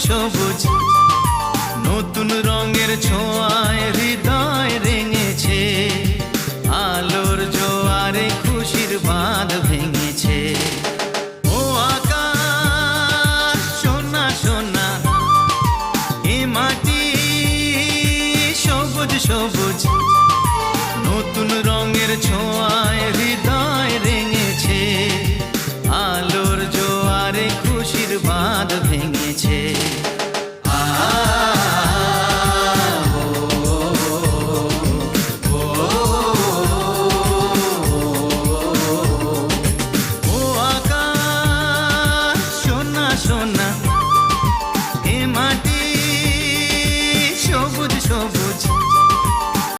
সবুজ নতুন রঙের ছোঁয়ায় হৃদয় রেঙেছে, আলোর জোয়ারে খুশির বাঁধ ভেঙেছে। ও আকাশ সোনা সোনা, এ মাটি সবুজ সবুজ নতুন রঙের ছোঁয়ায় হৃদয়